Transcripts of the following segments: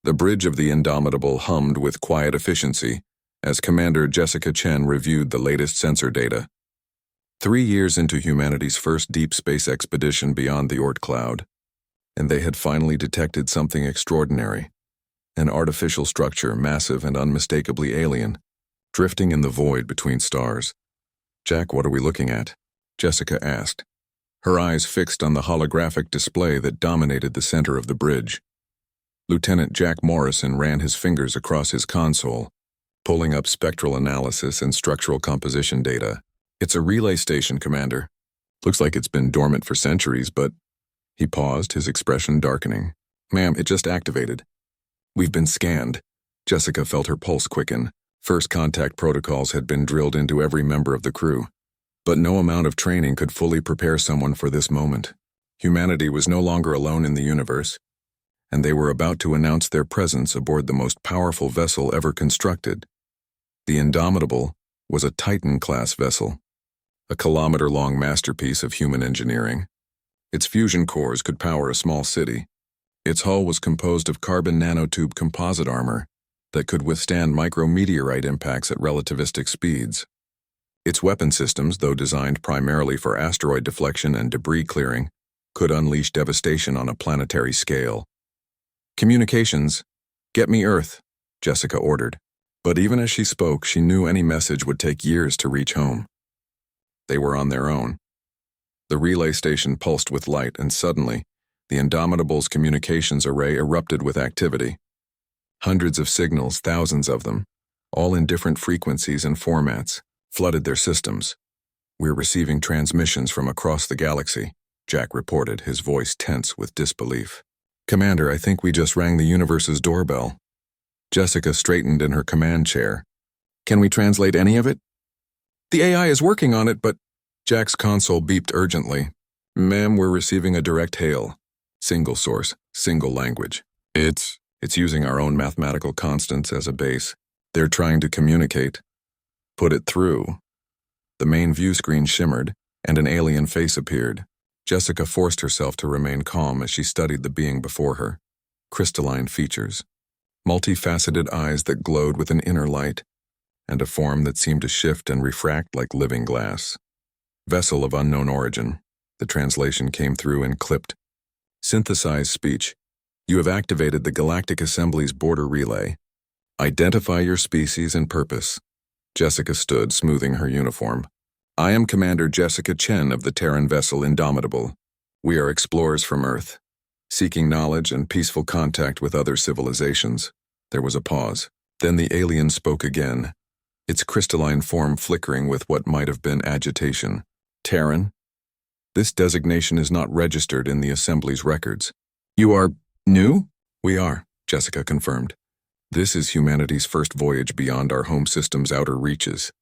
The bridge of the Indomitable hummed with quiet efficiency as Commander Jessica Chen reviewed the latest sensor data. 3 years into humanity's first deep space expedition beyond the Oort cloud, and they had finally detected something extraordinary. An artificial structure, massive and unmistakably alien, drifting in the void between stars. "Jack, what are we looking at?" Jessica asked, her eyes fixed on the holographic display that dominated the center of the bridge. Lieutenant Jack Morrison ran his fingers across his console, pulling up spectral analysis and structural composition data. "It's a relay station, Commander. Looks like it's been dormant for centuries, but..." He paused, his expression darkening. "Ma'am, it just activated. We've been scanned." Jessica felt her pulse quicken. First contact protocols had been drilled into every member of the crew. But no amount of training could fully prepare someone for this moment. Humanity was no longer alone in the universe, and they were about to announce their presence aboard the most powerful vessel ever constructed. The Indomitable was a Titan-class vessel, a kilometer-long masterpiece of human engineering. Its fusion cores could power a small city. Its hull was composed of carbon nanotube composite armor that could withstand micrometeorite impacts at relativistic speeds. Its weapon systems, though designed primarily for asteroid deflection and debris clearing, could unleash devastation on a planetary scale. "Communications, get me Earth," Jessica ordered. But even as she spoke, she knew any message would take years to reach home. They were on their own. The relay station pulsed with light, and suddenly, the Indomitable's communications array erupted with activity. Hundreds of signals, thousands of them, all in different frequencies and formats, flooded their systems. "We're receiving transmissions from across the galaxy," Jack reported, his voice tense with disbelief. "Commander, I think we just rang the universe's doorbell." Jessica straightened in her command chair. "Can we translate any of it?" "The AI is working on it, but..." Jack's console beeped urgently. "Ma'am, we're receiving a direct hail. Single source, single language. It's using our own mathematical constants as a base. They're trying to communicate." "Put it through." The main view screen shimmered, and an alien face appeared. Jessica forced herself to remain calm as she studied the being before her. Crystalline features, multifaceted eyes that glowed with an inner light, and a form that seemed to shift and refract like living glass. "Vessel of unknown origin." The translation came through in clipped, synthesized speech. "You have activated the Galactic Assembly's border relay. Identify your species and purpose." Jessica stood, smoothing her uniform. "I am Commander Jessica Chen of the Terran vessel Indomitable. We are explorers from Earth, seeking knowledge and peaceful contact with other civilizations." There was a pause. Then the alien spoke again, its crystalline form flickering with what might have been agitation. "Terran? This designation is not registered in the Assembly's records." "You are new?" "We are," Jessica confirmed. "This is humanity's first voyage beyond our home system's outer reaches."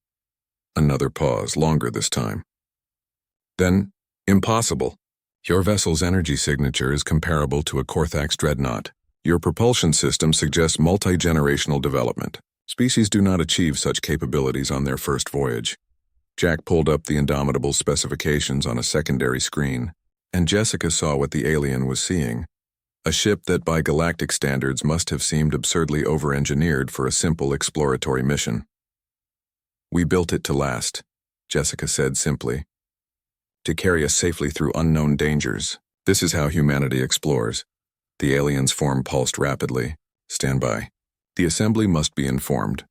Another pause, longer this time. Then, "Impossible. Your vessel's energy signature is comparable to a Korthax dreadnought. Your propulsion system suggests multi-generational development. Species do not achieve such capabilities on their first voyage." Jack pulled up the Indomitable specifications on a secondary screen, and Jessica saw what the alien was seeing. A ship that by galactic standards must have seemed absurdly over-engineered for a simple exploratory mission. "We built it to last," Jessica said simply. "To carry us safely through unknown dangers. This is how humanity explores." The alien's form pulsed rapidly. "Stand by. The Assembly must be informed."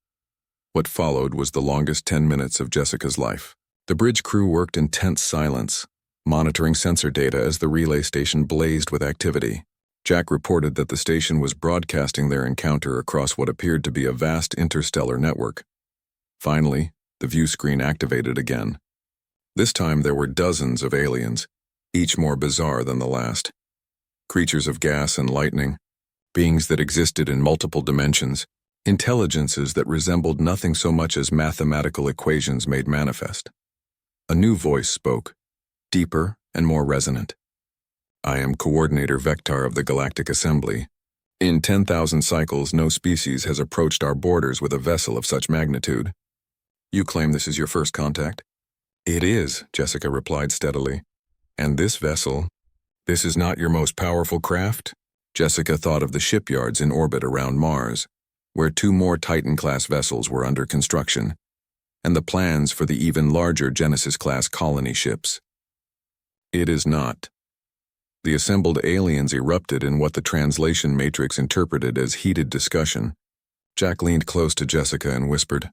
What followed was the longest 10 minutes of Jessica's life. The bridge crew worked in tense silence, monitoring sensor data as the relay station blazed with activity. Jack reported that the station was broadcasting their encounter across what appeared to be a vast interstellar network. Finally, the view screen activated again. This time there were dozens of aliens, each more bizarre than the last. Creatures of gas and lightning, beings that existed in multiple dimensions, intelligences that resembled nothing so much as mathematical equations made manifest. A new voice spoke, deeper and more resonant. "I am Coordinator Vector of the Galactic Assembly. In 10,000 cycles, no species has approached our borders with a vessel of such magnitude. You claim this is your first contact?" "It is," Jessica replied steadily. "And this vessel, this is not your most powerful craft?" Jessica thought of the shipyards in orbit around Mars, where 2 more Titan-class vessels were under construction, and the plans for the even larger Genesis-class colony ships. It is not. The assembled aliens erupted in what the translation matrix interpreted as heated discussion. Jack leaned close to Jessica and whispered,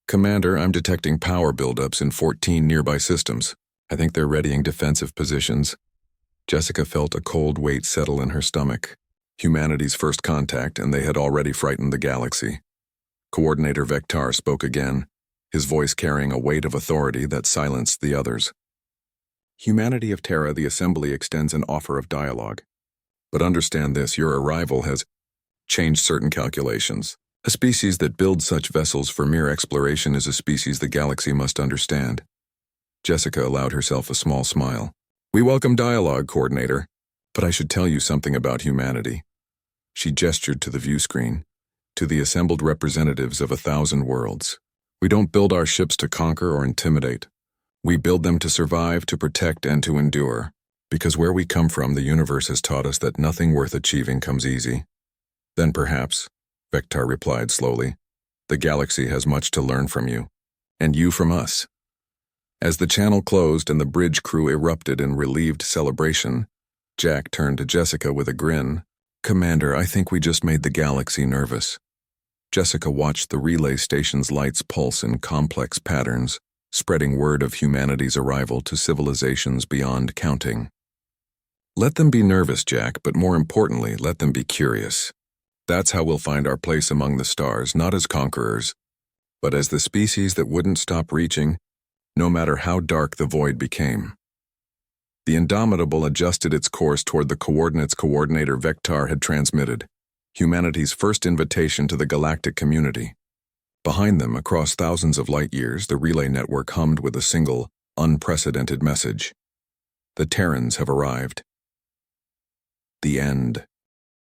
"Commander, I'm detecting power buildups in 14 nearby systems. I think they're readying defensive positions." Jessica felt a cold weight settle in her stomach. Humanity's first contact, and they had already frightened the galaxy. Coordinator Vectar spoke again, his voice carrying a weight of authority that silenced the others. "Humanity of Terra, the Assembly extends an offer of dialogue. But understand this, your arrival has changed certain calculations. A species that builds such vessels for mere exploration is a species the galaxy must understand." Jessica allowed herself a small smile. "We welcome dialogue, Coordinator, but I should tell you something about humanity." She gestured to the view screen, to the assembled representatives of 1,000 worlds. "We don't build our ships to conquer or intimidate. We build them to survive, to protect, and to endure. Because where we come from, the universe has taught us that nothing worth achieving comes easy." "Then perhaps," Vectar replied slowly, "the galaxy has much to learn from you, and you from us." As the channel closed and the bridge crew erupted in relieved celebration, Jack turned to Jessica with a grin. "Commander, I think we just made the galaxy nervous." Jessica watched the relay station's lights pulse in complex patterns, spreading word of humanity's arrival to civilizations beyond counting. "Let them be nervous, Jack, but more importantly, let them be curious. That's how we'll find our place among the stars, not as conquerors, but as the species that wouldn't stop reaching, no matter how dark the void became." The Indomitable adjusted its course toward the coordinates Coordinator Vectar had transmitted, humanity's first invitation to the galactic community. Behind them, across thousands of light years, the relay network hummed with a single, unprecedented message. "The Terrans have arrived." The end.